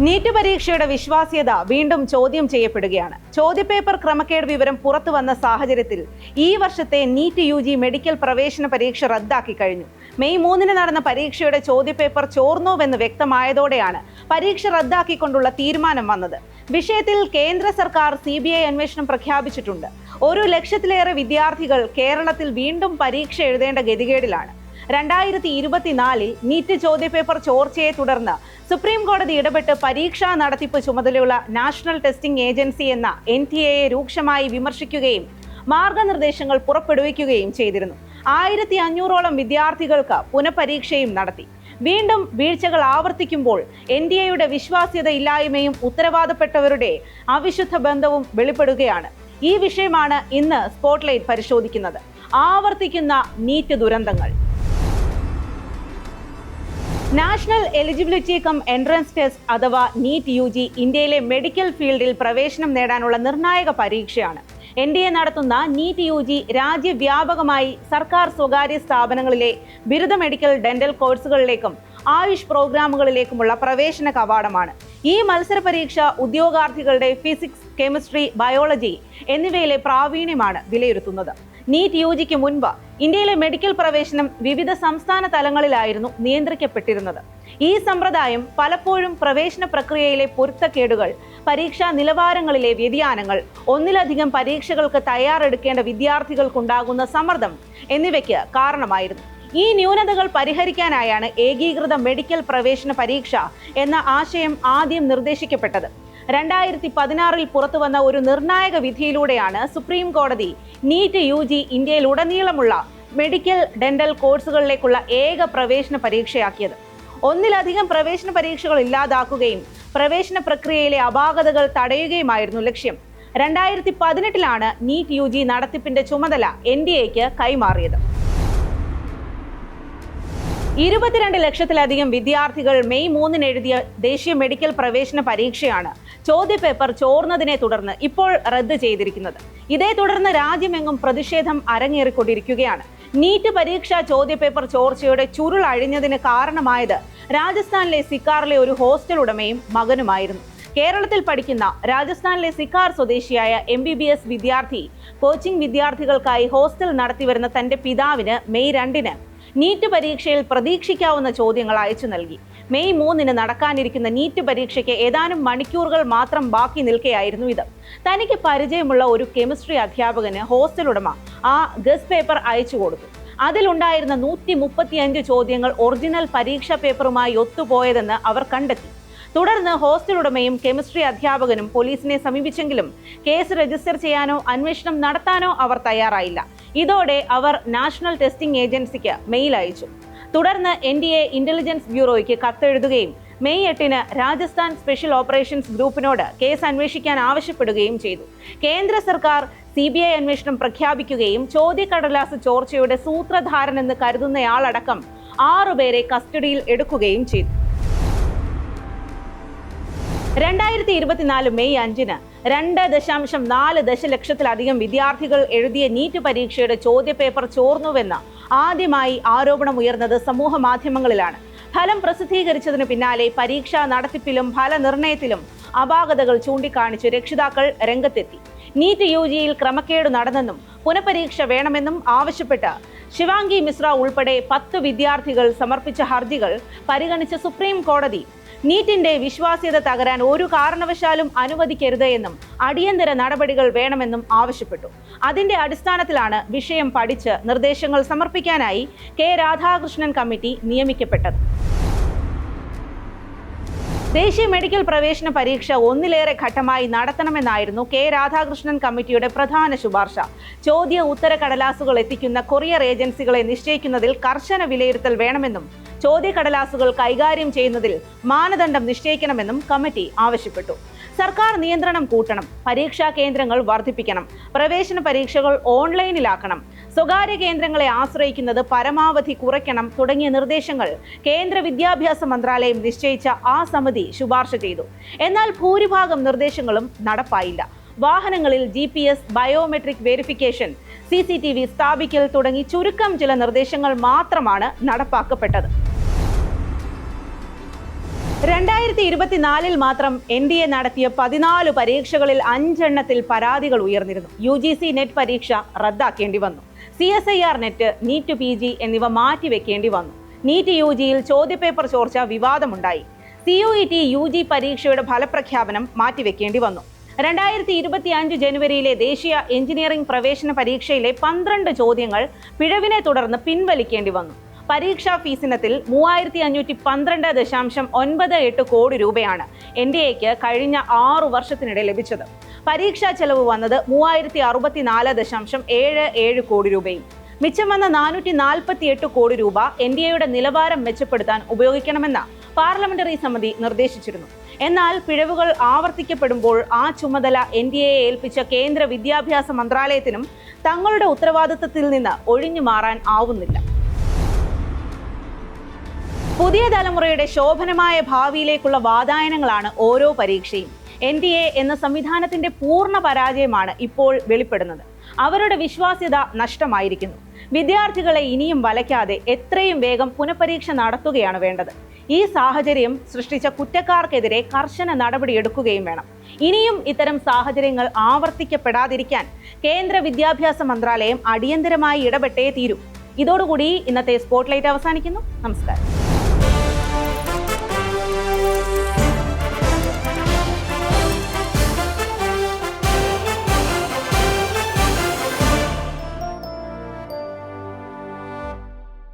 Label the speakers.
Speaker 1: NEET പരീക്ഷയുടെ വിശ്വാസ്യത വീണ്ടും ചോദ്യം ചെയ്യപ്പെടുകയാണ്. ചോദ്യപേപ്പർ ക്രമക്കേട് വിവരം പുറത്തു വന്ന സാഹചര്യത്തിൽ ഈ വർഷത്തെ നീറ്റ് യുജി മെഡിക്കൽ പ്രവേശന പരീക്ഷ റദ്ദാക്കി കഴിഞ്ഞു. മെയ് 3 നടന്ന പരീക്ഷയുടെ ചോദ്യപേപ്പർ ചോർന്നുവെന്ന് വ്യക്തമായതോടെയാണ് പരീക്ഷ റദ്ദാക്കിക്കൊണ്ടുള്ള തീരുമാനം വന്നത്. വിഷയത്തിൽ കേന്ദ്ര സർക്കാർ CBI അന്വേഷണം പ്രഖ്യാപിച്ചിട്ടുണ്ട്. 1 ലക്ഷത്തിലേറെ വിദ്യാർത്ഥികൾ കേരളത്തിൽ വീണ്ടും പരീക്ഷ എഴുതേണ്ട ഗതികേടിലാണ്. 2024 നീറ്റ് ചോദ്യപേപ്പർ ചോർച്ചയെ തുടർന്ന് സുപ്രീം കോടതി ഇടപെട്ട് പരീക്ഷാ നടത്തിപ്പ് ചുമതലയുള്ള നാഷണൽ ടെസ്റ്റിംഗ് ഏജൻസി എന്ന NTA രൂക്ഷമായി വിമർശിക്കുകയും മാർഗനിർദ്ദേശങ്ങൾ പുറപ്പെടുവിക്കുകയും ചെയ്തിരുന്നു. 1500ഓളം വിദ്യാർത്ഥികൾക്ക് പുനഃപരീക്ഷയും നടത്തി. വീണ്ടും വീഴ്ചകൾ ആവർത്തിക്കുമ്പോൾ NTA വിശ്വാസ്യത ഇല്ലായ്മയും ഉത്തരവാദപ്പെട്ടവരുടെ അവിശുദ്ധ ബന്ധവും വെളിപ്പെടുകയാണ്. ഈ വിഷയമാണ് ഇന്ന് സ്പോട്ട്ലൈറ്റ് പരിശോധിക്കുന്നത്. ആവർത്തിക്കുന്ന നീറ്റ് ദുരന്തങ്ങൾ. National eligibility come entrance test അഥവാ നീറ്റ് യുജി ഇന്ത്യയിലെ മെഡിക്കൽ ഫീൽഡിൽ പ്രവേശനം നേടാനുള്ള നിർണായക പരീക്ഷയാണ്. NDA നടത്തുന്ന നീറ്റ് യുജി രാജ്യവ്യാപകമായി സർക്കാർ സ്വകാര്യ സ്ഥാപനങ്ങളിലെ ബിരുദ മെഡിക്കൽ ഡെന്റൽ കോഴ്സുകളിലേക്കും ആയുഷ് പ്രോഗ്രാമുകളിലേക്കുമുള്ള പ്രവേശന കവാടമാണ്. ഈ മത്സര പരീക്ഷ ഉദ്യോഗാർത്ഥികളുടെ ഫിസിക്സ്, കെമിസ്ട്രി, ബയോളജി എന്നിവയിലെ പ്രാവീണ്യമാണ് വിലയിരുത്തുന്നത്. നീറ്റ് യുജിക്ക് മുൻപ് ഇന്ത്യയിലെ മെഡിക്കൽ പ്രവേശനം വിവിധ സംസ്ഥാന തലങ്ങളിലായിരുന്നു നിയന്ത്രിക്കപ്പെട്ടിരുന്നത്. ഈ സമ്പ്രദായം പലപ്പോഴും പ്രവേശന പ്രക്രിയയിലെ പൊരുത്തക്കേടുകൾ, പരീക്ഷാ നിലവാരങ്ങളിലെ വ്യതിയാനങ്ങൾ, ഒന്നിലധികം പരീക്ഷകൾക്ക് തയ്യാറെടുക്കേണ്ട വിദ്യാർത്ഥികൾക്കുണ്ടാകുന്ന സമ്മർദ്ദം എന്നിവയ്ക്ക് കാരണമായിരുന്നു. ഈ ന്യൂനതകൾ പരിഹരിക്കാനായാണ് ഏകീകൃത മെഡിക്കൽ പ്രവേശന പരീക്ഷ എന്ന ആശയം ആദ്യം നിർദ്ദേശിക്കപ്പെട്ടത്. 2016 പുറത്തുവന്ന ഒരു നിർണായക വിധിയിലൂടെയാണ് സുപ്രീം കോടതി നീറ്റ് യുജി ഇന്ത്യയിലുടനീളമുള്ള മെഡിക്കൽ ഡെന്റൽ കോഴ്സുകളിലേക്കുള്ള ഏക പ്രവേശന പരീക്ഷയാക്കിയത്. ഒന്നിലധികം പ്രവേശന പരീക്ഷകൾ ഇല്ലാതാക്കുകയും പ്രവേശന പ്രക്രിയയിലെ അപാകതകൾ തടയുകയുമായിരുന്നു ലക്ഷ്യം. 2018 നീറ്റ് യുജി നടത്തിപ്പിന്റെ ചുമതല NDAക്ക് കൈമാറിയത്. 22 ലക്ഷത്തിലധികം വിദ്യാർത്ഥികൾ മെയ് 3 എഴുതിയ ദേശീയ മെഡിക്കൽ പ്രവേശന പരീക്ഷയാണ് ചോദ്യപേപ്പർ ചോർന്നതിനെ തുടർന്ന് ഇപ്പോൾ റദ്ദ് ചെയ്തിരിക്കുന്നത്. ഇതേ തുടർന്ന് രാജ്യമെങ്ങും പ്രതിഷേധം അരങ്ങേറിക്കൊണ്ടിരിക്കുകയാണ്. നീറ്റ് പരീക്ഷാ ചോദ്യപേപ്പർ ചോർച്ചയുടെ ചുരുൾ അഴിഞ്ഞതിന് കാരണമായത് രാജസ്ഥാനിലെ സിക്കാറിലെ ഒരു ഹോസ്റ്റൽ ഉടമയും മകനുമായിരുന്നു. കേരളത്തിൽ പഠിക്കുന്ന രാജസ്ഥാനിലെ സിക്കാർ സ്വദേശിയായ MBBS വിദ്യാർത്ഥി കോച്ചിംഗ് വിദ്യാർത്ഥികൾക്കായി ഹോസ്റ്റൽ നടത്തിവരുന്ന തന്റെ പിതാവിന് മെയ് 2 നീറ്റ് പരീക്ഷയിൽ പ്രതീക്ഷിക്കാവുന്ന ചോദ്യങ്ങൾ അയച്ചു നൽകി. മെയ് 3 നടക്കാനിരിക്കുന്ന നീറ്റ് പരീക്ഷയ്ക്ക് ഏതാനും മണിക്കൂറുകൾ മാത്രം ബാക്കി നിൽക്കെയായിരുന്നു ഇത്. തനിക്ക് പരിചയമുള്ള ഒരു കെമിസ്ട്രി അധ്യാപകന് ഹോസ്റ്റൽ ഉടമ ആ ഗസ് പേപ്പർ അയച്ചു കൊടുത്തു. അതിലുണ്ടായിരുന്ന 135 ചോദ്യങ്ങൾ ഒറിജിനൽ പരീക്ഷാ പേപ്പറുമായി ഒത്തുപോയതെന്ന് അവർ കണ്ടെത്തി. തുടർന്ന് ഹോസ്റ്റൽ ഉടമയും കെമിസ്ട്രി അധ്യാപകനും പോലീസിനെ സമീപിച്ചെങ്കിലും കേസ് രജിസ്റ്റർ ചെയ്യാനോ അന്വേഷണം നടത്താനോ അവർ തയ്യാറായില്ല. ഇതോടെ അവർ നാഷണൽ ടെസ്റ്റിംഗ് ഏജൻസിക്ക് മെയിൽ അയച്ചു. തുടർന്ന് NDA ഇന്റലിജൻസ് ബ്യൂറോയ്ക്ക് കത്തെഴുതുകയും മെയ് 8 രാജസ്ഥാൻ സ്പെഷ്യൽ ഓപ്പറേഷൻസ് ഗ്രൂപ്പിനോട് കേസ് അന്വേഷിക്കാൻ ആവശ്യപ്പെടുകയും ചെയ്തു. കേന്ദ്ര സർക്കാർ CBI അന്വേഷണം പ്രഖ്യാപിക്കുകയും ചോദ്യക്കടലാസ് ചോർച്ചയുടെ സൂത്രധാരനെന്ന് കരുതുന്നയാളടക്കം 6 പേരെ കസ്റ്റഡിയിൽ എടുക്കുകയും ചെയ്തു. 2024 മെയ് 5 2.4 ദശലക്ഷത്തിലധികം വിദ്യാർത്ഥികൾ എഴുതിയ നീറ്റ് പരീക്ഷയുടെ ചോദ്യപേപ്പർ ചോർന്നുവെന്ന് ആദ്യമായി ആരോപണമുയർന്നത് സമൂഹ മാധ്യമങ്ങളിലാണ്. ഫലം പ്രസിദ്ധീകരിച്ചതിന് പിന്നാലെ പരീക്ഷാ നടത്തിപ്പിലും ഫലനിർണയത്തിലും അപാകതകൾ ചൂണ്ടിക്കാണിച്ച് രക്ഷിതാക്കൾ രംഗത്തെത്തി. നീറ്റ് യുജിയിൽ ക്രമക്കേട് നടന്നെന്നും പുനഃപരീക്ഷ വേണമെന്നും ആവശ്യപ്പെട്ട് ശിവാംഗി മിശ്ര ഉൾപ്പെടെ 10 വിദ്യാർത്ഥികൾ സമർപ്പിച്ച ഹർജികൾ പരിഗണിച്ച സുപ്രീം കോടതി നീറ്റിന്റെ വിശ്വാസ്യത തകരാൻ ഒരു കാരണവശാലും അനുവദിക്കരുത് എന്നും അടിയന്തര നടപടികൾ വേണമെന്നും ആവശ്യപ്പെട്ടു. അതിന്റെ അടിസ്ഥാനത്തിലാണ് വിഷയം പഠിച്ച് നിർദ്ദേശങ്ങൾ സമർപ്പിക്കാനായി K. രാധാകൃഷ്ണൻ കമ്മിറ്റി നിയമിക്കപ്പെട്ടത്. ദേശീയ മെഡിക്കൽ പ്രവേശന പരീക്ഷ ഒന്നിലേറെ ഘട്ടമായി നടത്തണമെന്നായിരുന്നു K. രാധാകൃഷ്ണൻ കമ്മിറ്റിയുടെ പ്രധാന ശുപാർശ. ചോദ്യ ഉത്തര കടലാസുകൾ എത്തിക്കുന്ന കൊറിയർ ഏജൻസികളെ നിശ്ചയിക്കുന്നതിൽ കർശന വിലയിരുത്തൽ വേണമെന്നും ചോദ്യക്കടലാസുകൾ കൈകാര്യം ചെയ്യുന്നതിൽ മാനദണ്ഡം നിശ്ചയിക്കണമെന്നും കമ്മിറ്റി ആവശ്യപ്പെട്ടു. സർക്കാർ നിയന്ത്രണം കൂട്ടണം, പരീക്ഷാ കേന്ദ്രങ്ങൾ വർദ്ധിപ്പിക്കണം, പ്രവേശന പരീക്ഷകൾ ഓൺലൈനിലാക്കണം, സ്വകാര്യ കേന്ദ്രങ്ങളെ ആശ്രയിക്കുന്നത് പരമാവധി കുറയ്ക്കണം തുടങ്ങിയ നിർദ്ദേശങ്ങൾ കേന്ദ്ര വിദ്യാഭ്യാസ മന്ത്രാലയം നിശ്ചയിച്ച ആ സമിതി ശുപാർശ ചെയ്തു. എന്നാൽ ഭൂരിഭാഗം നിർദ്ദേശങ്ങളും നടപ്പായില്ല. വാഹനങ്ങളിൽ GPS, ബയോമെട്രിക് വെരിഫിക്കേഷൻ, CCTV സ്ഥാപിക്കൽ തുടങ്ങി ചുരുക്കം ചില നിർദ്ദേശങ്ങൾ മാത്രമാണ് നടപ്പാക്കപ്പെട്ടത്. 2024 മാത്രം NDA നടത്തിയ 14 പരീക്ഷകളിൽ 5 എണ്ണത്തിൽ പരാതികൾ ഉയർന്നിരുന്നു. UGC നെറ്റ് പരീക്ഷ റദ്ദാക്കേണ്ടി വന്നു. CSIR നെറ്റ്, നീറ്റ് PG എന്നിവ മാറ്റിവെക്കേണ്ടി വന്നു. നീറ്റ് UGയിൽ ചോദ്യപേപ്പർ ചോർച്ച വിവാദമുണ്ടായി. CUET UG പരീക്ഷയുടെ ഫലപ്രഖ്യാപനം മാറ്റിവെക്കേണ്ടി വന്നു. 2025 ജനുവരിയിലെ ദേശീയ എഞ്ചിനീയറിംഗ് പ്രവേശന പരീക്ഷയിലെ 12 ചോദ്യങ്ങൾ പിഴവിനെ തുടർന്ന് പിൻവലിക്കേണ്ടി വന്നു. പരീക്ഷാ ഫീസിനത്തിൽ 3512.98 കോടി രൂപയാണ് NDAക്ക് കഴിഞ്ഞ 6 വർഷത്തിനിടെ ലഭിച്ചത്. പരീക്ഷാ ചെലവ് വന്നത് 3064.77 കോടി രൂപയും. മിച്ചം വന്ന 448 കോടി രൂപ NDAയുടെ നിലവാരം മെച്ചപ്പെടുത്താൻ ഉപയോഗിക്കണമെന്ന് പാർലമെന്ററി സമിതി നിർദ്ദേശിച്ചിരുന്നു. എന്നാൽ പിഴവുകൾ ആവർത്തിക്കപ്പെടുമ്പോൾ ആ ചുമതല NDAയെ ഏൽപ്പിച്ച കേന്ദ്ര വിദ്യാഭ്യാസ മന്ത്രാലയത്തിനും തങ്ങളുടെ ഉത്തരവാദിത്തത്തിൽ നിന്ന് ഒഴിഞ്ഞു മാറാൻ ആവുന്നില്ല. പുതിയ തലമുറയുടെ ശോഭനമായ ഭാവിയിലേക്കുള്ള വാതായനങ്ങളാണ് ഓരോ പരീക്ഷയും. NDA എന്ന സംവിധാനത്തിന്റെ പൂർണ്ണ പരാജയമാണ് ഇപ്പോൾ വെളിപ്പെടുന്നത്. അവരുടെ വിശ്വാസ്യത നഷ്ടമായിരിക്കുന്നു. വിദ്യാർത്ഥികളെ ഇനിയും വലയ്ക്കാതെ എത്രയും വേഗം പുനഃപരീക്ഷ നടത്തുകയാണ് വേണ്ടത്. ഈ സാഹചര്യം സൃഷ്ടിച്ച കുറ്റക്കാർക്കെതിരെ കർശന നടപടിയെടുക്കുകയും വേണം. ഇനിയും ഇത്തരം സാഹചര്യങ്ങൾ ആവർത്തിക്കപ്പെടാതിരിക്കാൻ കേന്ദ്ര വിദ്യാഭ്യാസ മന്ത്രാലയം അടിയന്തരമായി ഇടപെട്ടേ തീരൂ. ഇതോടുകൂടി ഇന്നത്തെ സ്പോട്ട്ലൈറ്റ് അവസാനിക്കുന്നു. നമസ്കാരം.